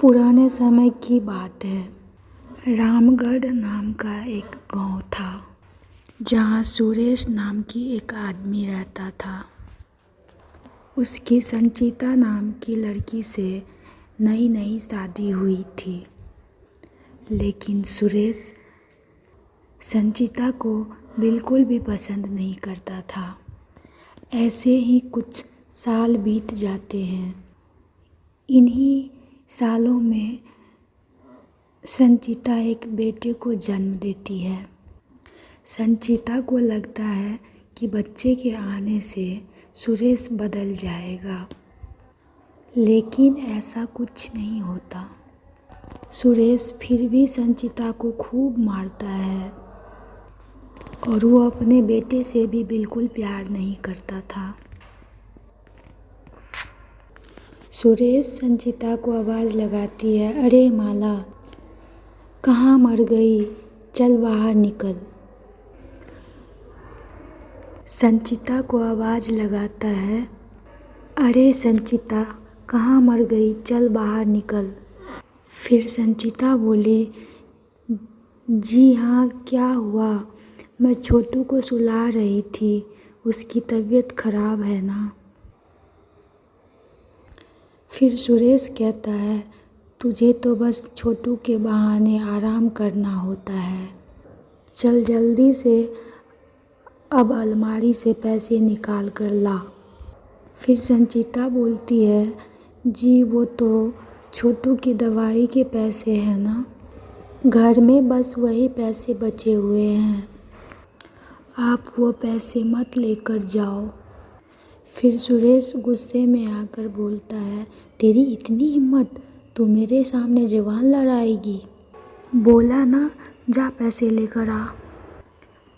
पुराने समय की बात है। रामगढ़ नाम का एक गांव था जहां सुरेश नाम की एक आदमी रहता था। उसकी संचिता नाम की लड़की से नई नई शादी हुई थी, लेकिन सुरेश संचिता को बिल्कुल भी पसंद नहीं करता था। ऐसे ही कुछ साल बीत जाते हैं। इन्हीं सालों में संचिता एक बेटे को जन्म देती है। संचिता को लगता है कि बच्चे के आने से सुरेश बदल जाएगा, लेकिन ऐसा कुछ नहीं होता। सुरेश फिर भी संचिता को खूब मारता है और वो अपने बेटे से भी बिल्कुल प्यार नहीं करता था। सुरेश संचिता को आवाज़ लगाती है, अरे माला, कहाँ मर गई, चल बाहर निकल। संचिता को आवाज़ लगाता है, अरे संचिता, कहाँ मर गई, चल बाहर निकल। फिर संचिता बोली, जी हाँ, क्या हुआ, मैं छोटू को सुला रही थी, उसकी तबीयत खराब है ना। फिर सुरेश कहता है, तुझे तो बस छोटू के बहाने आराम करना होता है, चल जल्दी से अब अलमारी से पैसे निकाल कर ला। फिर संचिता बोलती है, जी वो तो छोटू की दवाई के पैसे हैं ना, घर में बस वही पैसे बचे हुए हैं, आप वो पैसे मत लेकर जाओ। फिर सुरेश गुस्से में आकर बोलता है, तेरी इतनी हिम्मत, तू मेरे सामने जवान लड़ाएगी, बोला ना जा पैसे लेकर आ।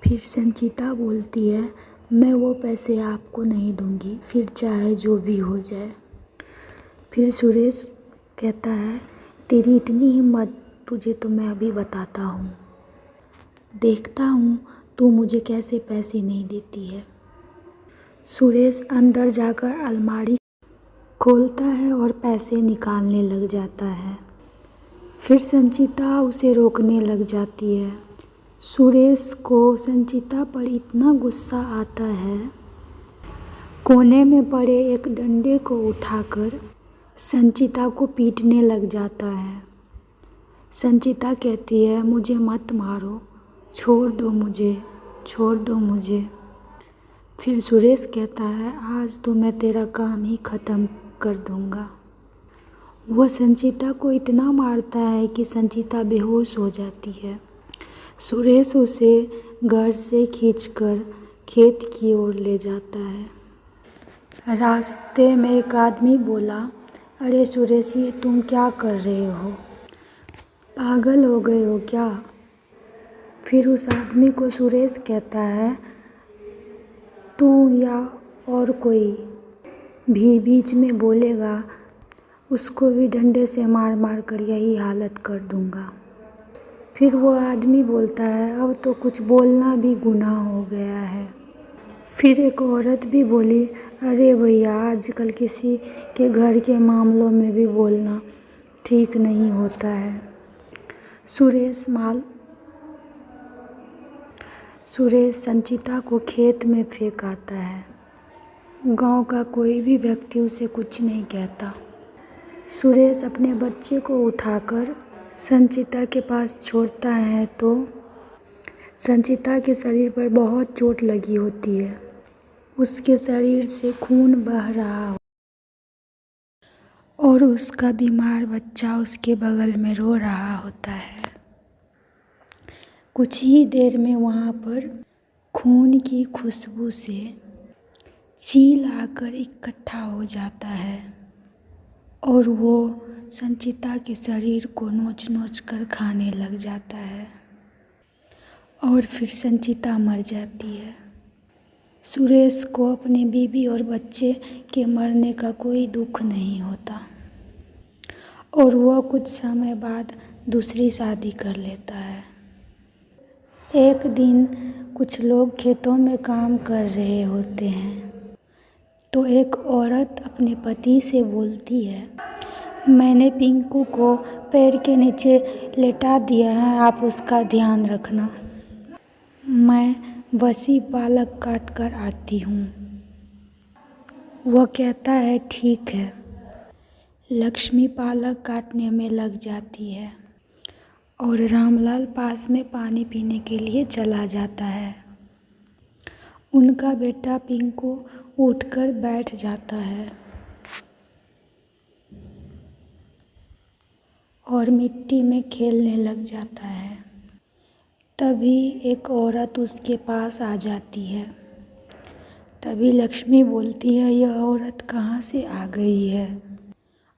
फिर संचिता बोलती है, मैं वो पैसे आपको नहीं दूंगी, फिर चाहे जो भी हो जाए। फिर सुरेश कहता है, तेरी इतनी हिम्मत, तुझे तो मैं अभी बताता हूँ, देखता हूँ तू मुझे कैसे पैसे नहीं देती है। सुरेश अंदर जाकर अलमारी खोलता है और पैसे निकालने लग जाता है। फिर संचिता उसे रोकने लग जाती है। सुरेश को संचिता पर इतना गुस्सा आता है, कोने में पड़े एक डंडे को उठाकर संचिता को पीटने लग जाता है। संचिता कहती है, मुझे मत मारो, छोड़ दो मुझे, छोड़ दो मुझे। फिर सुरेश कहता है, आज तो मैं तेरा काम ही ख़त्म कर दूंगा। वो संचिता को इतना मारता है कि संचिता बेहोश हो जाती है। सुरेश उसे घर से खींचकर खेत की ओर ले जाता है। रास्ते में एक आदमी बोला, अरे सुरेश, ये तुम क्या कर रहे हो, पागल हो गए हो क्या। फिर उस आदमी को सुरेश कहता है, तू या और कोई भी बीच में बोलेगा, उसको भी डंडे से मार मार कर यही हालत कर दूंगा। फिर वो आदमी बोलता है, अब तो कुछ बोलना भी गुनाह हो गया है। फिर एक औरत भी बोली, अरे भैया, आजकल किसी के घर के मामलों में भी बोलना ठीक नहीं होता है। सुरेश संचिता को खेत में फेंक आता है। गांव का कोई भी व्यक्ति उसे कुछ नहीं कहता। सुरेश अपने बच्चे को उठाकर संचिता के पास छोड़ता है तो संचिता के शरीर पर बहुत चोट लगी होती है। उसके शरीर से खून बह रहा हो और उसका बीमार बच्चा उसके बगल में रो रहा होता है। कुछ ही देर में वहाँ पर खून की खुशबू से चील आकर इकट्ठा हो जाता है और वो संचिता के शरीर को नोच नोच कर खाने लग जाता है और फिर संचिता मर जाती है। सुरेश को अपने बीवी और बच्चे के मरने का कोई दुख नहीं होता और वह कुछ समय बाद दूसरी शादी कर लेता है। एक दिन कुछ लोग खेतों में काम कर रहे होते हैं तो एक औरत अपने पति से बोलती है, मैंने पिंकू को पैर के नीचे लेटा दिया है, आप उसका ध्यान रखना। मैं वसी पालक काट कर आती हूँ। वह कहता है ठीक है। लक्ष्मी पालक काटने में लग जाती है और रामलाल पास में पानी पीने के लिए चला जाता है। उनका बेटा पिंकू उठकर बैठ जाता है और मिट्टी में खेलने लग जाता है। तभी एक औरत उसके पास आ जाती है। तभी लक्ष्मी बोलती है, यह औरत कहाँ से आ गई है?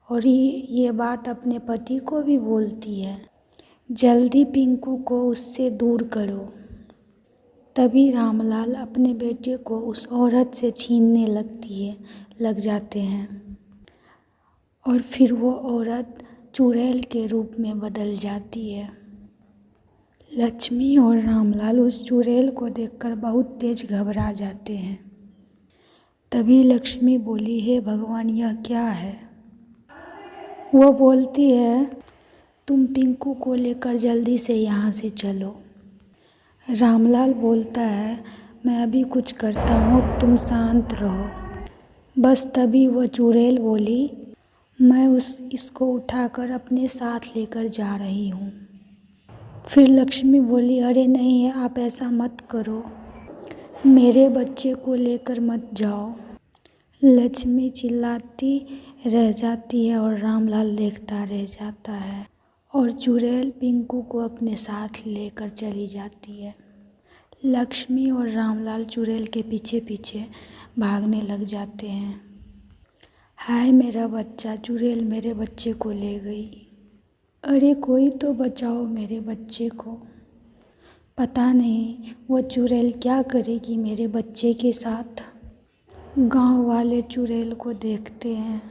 और ये बात अपने पति को भी बोलती है, जल्दी पिंकू को उससे दूर करो। तभी रामलाल अपने बेटे को उस औरत से छीनने लग जाते हैं और फिर वो औरत चुड़ैल के रूप में बदल जाती है। लक्ष्मी और रामलाल उस चुड़ैल को देखकर बहुत तेज घबरा जाते हैं। तभी लक्ष्मी बोली, हे भगवान, यह क्या है? वो बोलती है, तुम पिंकू को लेकर जल्दी से यहाँ से चलो। रामलाल बोलता है, मैं अभी कुछ करता हूँ, तुम शांत रहो। बस तभी वह चुड़ैल बोली, मैं इसको उठाकर अपने साथ लेकर जा रही हूँ। फिर लक्ष्मी बोली, अरे नहीं, आप ऐसा मत करो, मेरे बच्चे को लेकर मत जाओ। लक्ष्मी चिल्लाती रह जाती है और रामलाल देखता रह जाता है और चुड़ैल पिंकू को अपने साथ लेकर चली जाती है। लक्ष्मी और रामलाल चुड़ैल के पीछे पीछे भागने लग जाते हैं। हाय मेरा बच्चा, चुड़ैल मेरे बच्चे को ले गई। अरे कोई तो बचाओ मेरे बच्चे को। पता नहीं वो चुड़ैल क्या करेगी मेरे बच्चे के साथ। गांव वाले चुड़ैल को देखते हैं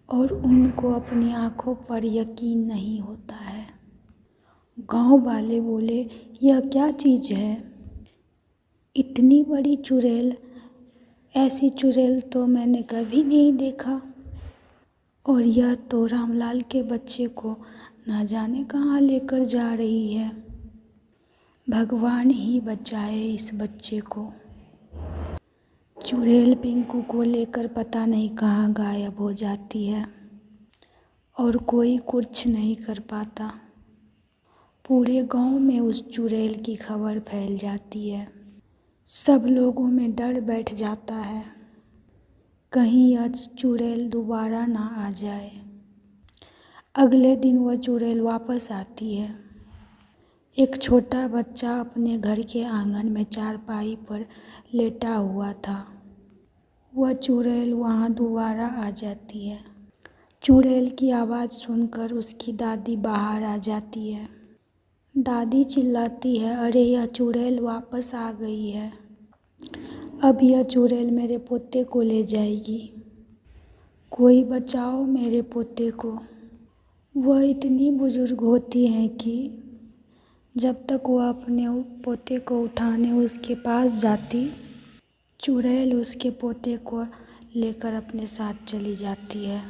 और उनको अपनी आँखों पर यकीन नहीं होता है। गांव वाले बोले, यह क्या चीज़ है? इतनी बड़ी चुड़ैल, ऐसी चुड़ैल तो मैंने कभी नहीं देखा। और यह तो रामलाल के बच्चे को ना जाने कहाँ लेकर जा रही है। भगवान ही बचाए इस बच्चे को। चुड़ैल पिंकू को लेकर पता नहीं कहाँ गायब हो जाती है और कोई कुछ नहीं कर पाता। पूरे गांव में उस चुड़ैल की खबर फैल जाती है। सब लोगों में डर बैठ जाता है, कहीं यह चुड़ैल दोबारा ना आ जाए। अगले दिन वह चुड़ैल वापस आती है। एक छोटा बच्चा अपने घर के आंगन में चारपाई पर लेटा हुआ था। वह चुड़ैल वहाँ दोबारा आ जाती है। चुड़ैल की आवाज़ सुनकर उसकी दादी बाहर आ जाती है। दादी चिल्लाती है, अरे यह चुड़ैल वापस आ गई है। अब यह चुड़ैल मेरे पोते को ले जाएगी। कोई बचाओ मेरे पोते को। वह इतनी बुजुर्ग होती हैं कि जब तक वह अपने पोते को उठाने उसके पास जाती, चुड़ैल उसके पोते को लेकर अपने साथ चली जाती है।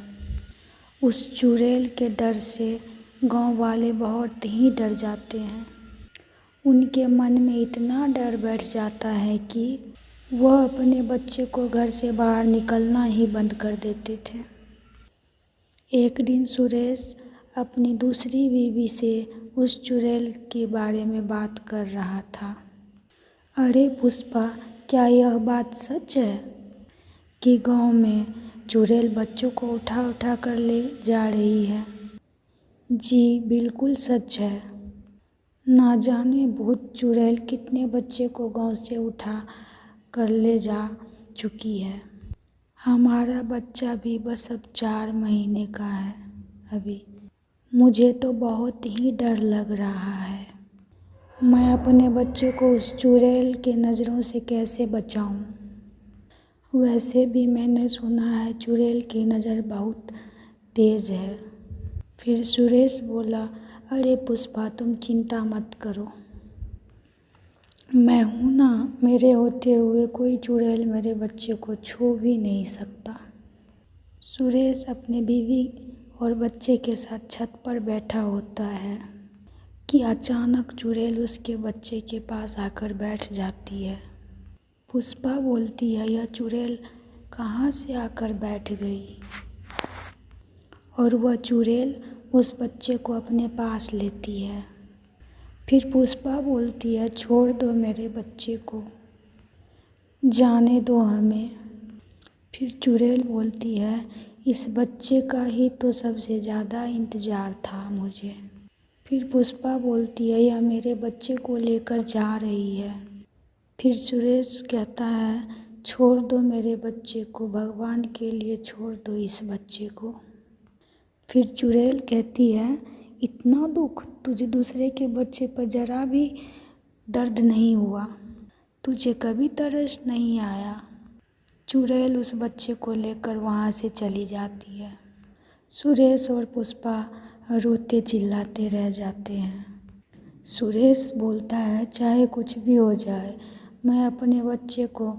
उस चुड़ैल के डर से गांव वाले बहुत ही डर जाते हैं। उनके मन में इतना डर बैठ जाता है कि वह अपने बच्चे को घर से बाहर निकलना ही बंद कर देते थे। एक दिन सुरेश अपनी दूसरी बीवी से उस चुड़ैल के बारे में बात कर रहा था। अरे पुष्पा, क्या यह बात सच है कि गांव में चुड़ैल बच्चों को उठा उठा कर ले जा रही है? जी बिल्कुल सच है। ना जाने भूत चुड़ैल कितने बच्चे को गांव से उठा कर ले जा चुकी है। हमारा बच्चा भी बस अब 4 महीने का है अभी। मुझे तो बहुत ही डर लग रहा है। मैं अपने बच्चे को उस चुड़ैल के नज़रों से कैसे बचाऊं? वैसे भी मैंने सुना है चुड़ैल की नज़र बहुत तेज़ है। फिर सुरेश बोला, अरे पुष्पा, तुम चिंता मत करो, मैं हूँ ना, मेरे होते हुए कोई चुड़ैल मेरे बच्चे को छू भी नहीं सकता। सुरेश अपनी बीवी और बच्चे के साथ छत पर बैठा होता है कि अचानक चुड़ैल उसके बच्चे के पास आकर बैठ जाती है। पुष्पा बोलती है, यह चुड़ैल कहाँ से आकर बैठ गई? और वह चुड़ैल उस बच्चे को अपने पास लेती है। फिर पुष्पा बोलती है, छोड़ दो मेरे बच्चे को, जाने दो हमें। फिर चुड़ैल बोलती है, इस बच्चे का ही तो सबसे ज़्यादा इंतज़ार था मुझे। फिर पुष्पा बोलती है, यह मेरे बच्चे को लेकर जा रही है। फिर सुरेश कहता है, छोड़ दो मेरे बच्चे को, भगवान के लिए छोड़ दो इस बच्चे को। फिर चुड़ैल कहती है, इतना दुख तुझे दूसरे के बच्चे पर ज़रा भी दर्द नहीं हुआ, तुझे कभी तरस नहीं आया। चुड़ैल उस बच्चे को लेकर वहाँ से चली जाती है। सुरेश और पुष्पा रोते चिल्लाते रह जाते हैं। सुरेश बोलता है, चाहे कुछ भी हो जाए, मैं अपने बच्चे को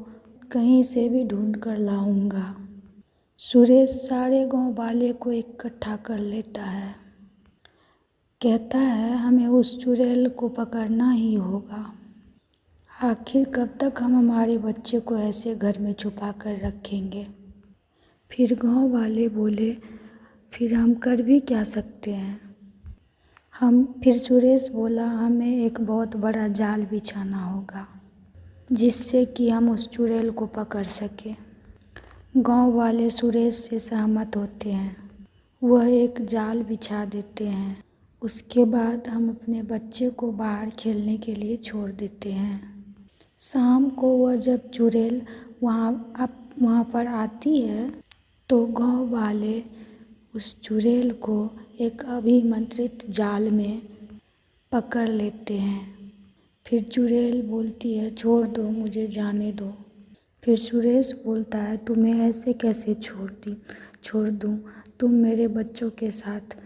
कहीं से भी ढूंढ कर लाऊंगा। सुरेश सारे गांव वाले को इकट्ठा कर लेता है। कहता है, हमें उस चुड़ैल को पकड़ना ही होगा। आखिर कब तक हम हमारे बच्चे को ऐसे घर में छुपा कर रखेंगे? फिर गांव वाले बोले, फिर हम कर भी क्या सकते हैं? फिर सुरेश बोला, हमें एक बहुत बड़ा जाल बिछाना होगा जिससे कि हम उस चुड़ैल को पकड़ सकें। गांव वाले सुरेश से सहमत होते हैं। वह एक जाल बिछा देते हैं। उसके बाद हम अपने बच्चे को बाहर खेलने के लिए छोड़ देते हैं। शाम को वह जब चुड़ैल वहाँ पर आती है तो गांव वाले उस चुड़ैल को एक अभिमंत्रित जाल में पकड़ लेते हैं। फिर चुड़ैल बोलती है, छोड़ दो मुझे, जाने दो। फिर सुरेश बोलता है, तुम्हें ऐसे कैसे छोड़ दूँ? तुम मेरे बच्चों के साथ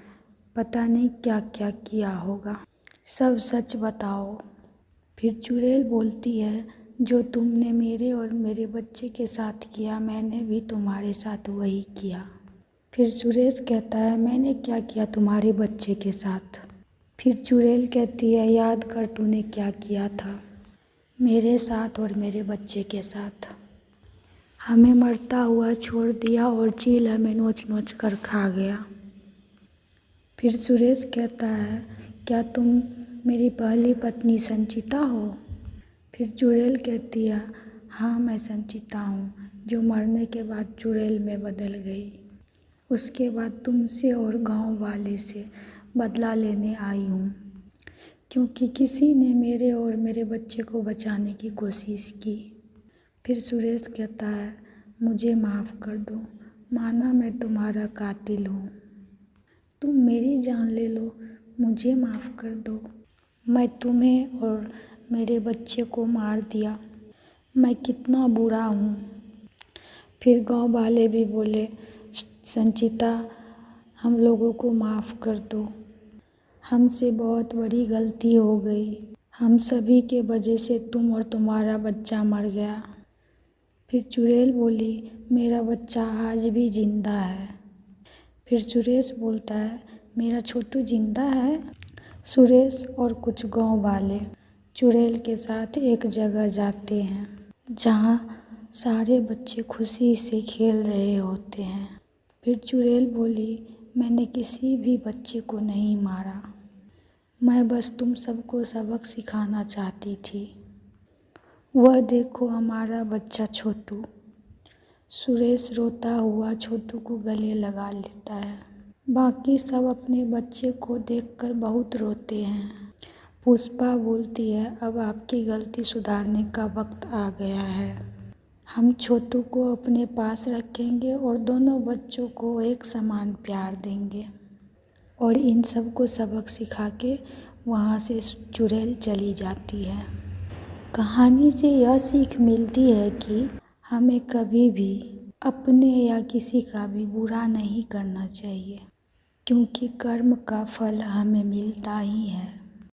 पता नहीं क्या क्या किया होगा, सब सच बताओ। फिर चुड़ैल बोलती है, जो तुमने मेरे और मेरे बच्चे के साथ किया, मैंने भी तुम्हारे साथ वही किया। फिर सुरेश कहता है, मैंने क्या किया तुम्हारे बच्चे के साथ? फिर चुड़ैल कहती है, याद कर तूने क्या किया था मेरे साथ और मेरे बच्चे के साथ। हमें मरता हुआ छोड़ दिया और चील हमें नोच नोच कर खा गया। फिर सुरेश कहता है, क्या तुम मेरी पहली पत्नी संचिता हो? फिर चुड़ैल कहती है, हाँ मैं संचिता हूँ, जो मरने के बाद चुड़ैल में बदल गई। उसके बाद तुमसे और गांव वाले से बदला लेने आई हूँ, क्योंकि किसी ने मेरे और मेरे बच्चे को बचाने की कोशिश की। फिर सुरेश कहता है, मुझे माफ़ कर दो, माना मैं तुम्हारा कातिल हूँ, तुम मेरी जान ले लो, मुझे माफ़ कर दो। मैं तुम्हें और मेरे बच्चे को मार दिया, मैं कितना बुरा हूँ। फिर गांव वाले भी बोले, संचिता हम लोगों को माफ़ कर दो, हमसे बहुत बड़ी गलती हो गई, हम सभी के वजह से तुम और तुम्हारा बच्चा मर गया। फिर चुड़ैल बोली, मेरा बच्चा आज भी जिंदा है। फिर सुरेश बोलता है, मेरा छोटू जिंदा है? सुरेश और कुछ गांव वाले चुड़ैल के साथ एक जगह जाते हैं जहां सारे बच्चे खुशी से खेल रहे होते हैं। फिर चुड़ैल बोली, मैंने किसी भी बच्चे को नहीं मारा, मैं बस तुम सबको सबक सिखाना चाहती थी। वह देखो हमारा बच्चा छोटू। सुरेश रोता हुआ छोटू को गले लगा लेता है। बाकी सब अपने बच्चे को देखकर बहुत रोते हैं। पुष्पा बोलती है, अब आपकी गलती सुधारने का वक्त आ गया है। हम छोटू को अपने पास रखेंगे और दोनों बच्चों को एक समान प्यार देंगे। और इन सबको सबक सिखा के वहाँ से चुड़ैल चली जाती है। कहानी से यह सीख मिलती है कि हमें कभी भी अपने या किसी का भी बुरा नहीं करना चाहिए, क्योंकि कर्म का फल हमें मिलता ही है।